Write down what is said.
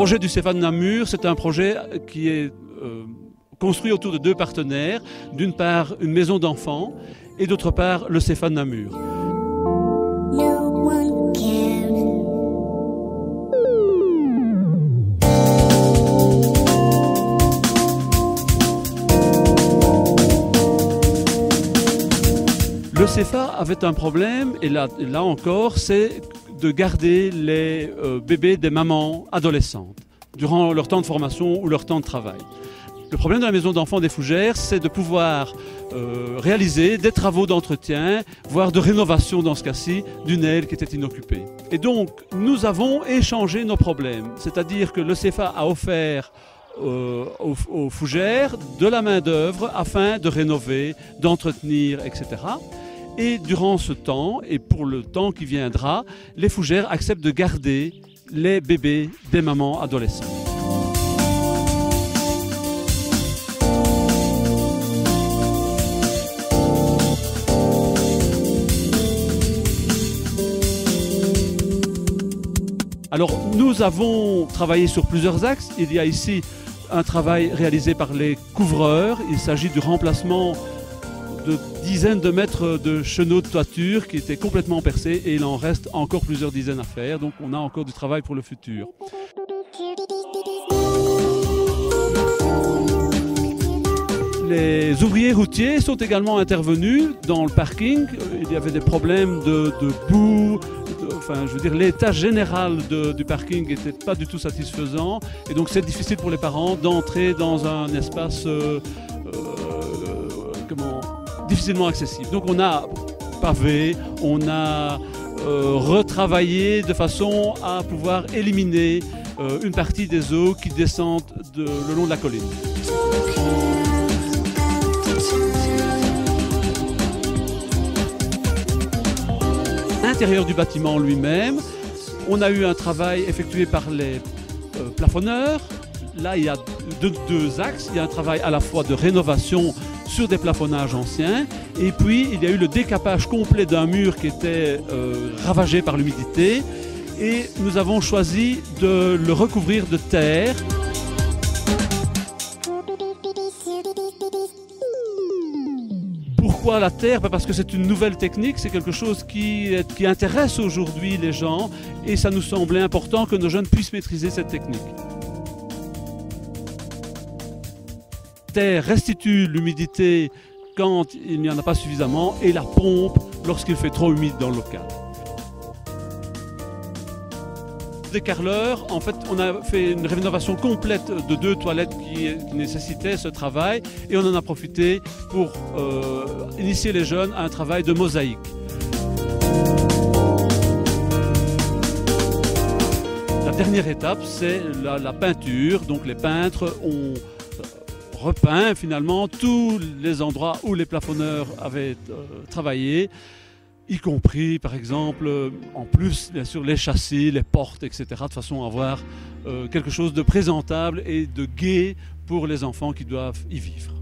projet du CEFA de Namur, c'est un projet qui est construit autour de deux partenaires. D'une part, une maison d'enfants et d'autre part, le CEFA de Namur. Le CEFA avait un problème, et là encore, c'est de garder les bébés des mamans adolescentes durant leur temps de formation ou leur temps de travail. Le problème de la maison d'enfants des Fougères, c'est de pouvoir réaliser des travaux d'entretien, voire de rénovation dans ce cas-ci, d'une aile qui était inoccupée. Et donc, nous avons échangé nos problèmes, c'est-à-dire que le CEFA a offert aux Fougères de la main-d'œuvre afin de rénover, d'entretenir, etc. Et durant ce temps, et pour le temps qui viendra, les Fougères acceptent de garder les bébés des mamans adolescentes. Alors, nous avons travaillé sur plusieurs axes. Il y a ici un travail réalisé par les couvreurs. Il s'agit du remplacement de dizaines de mètres de chenaux de toiture qui étaient complètement percés et il en reste encore plusieurs dizaines à faire. Donc, on a encore du travail pour le futur. Les ouvriers routiers sont également intervenus dans le parking. Il y avait des problèmes de boue. Enfin, je veux dire, l'état général du parking n'était pas du tout satisfaisant. Et donc, c'est difficile pour les parents d'entrer dans un espace difficilement accessible. Donc, on a pavé, on a retravaillé de façon à pouvoir éliminer une partie des eaux qui descendent le long de la colline. L'intérieur du bâtiment lui-même, on a eu un travail effectué par les plafonneurs. Là, il y a deux axes. Il y a un travail à la fois de rénovation sur des plafonnages anciens et puis il y a eu le décapage complet d'un mur qui était ravagé par l'humidité et nous avons choisi de le recouvrir de terre. Pourquoi la terre? Parce que c'est une nouvelle technique, c'est quelque chose qui intéresse aujourd'hui les gens et ça nous semblait important que nos jeunes puissent maîtriser cette technique. La terre restitue l'humidité quand il n'y en a pas suffisamment et la pompe lorsqu'il fait trop humide dans le local. Des carreleurs, en fait, on a fait une rénovation complète de 2 toilettes qui nécessitaient ce travail et on en a profité pour initier les jeunes à un travail de mosaïque. La dernière étape, c'est la peinture. Donc les peintres ont repeint finalement tous les endroits où les plafonneurs avaient travaillé, y compris par exemple, en plus bien sûr les châssis, les portes, etc. de façon à avoir quelque chose de présentable et de gai pour les enfants qui doivent y vivre.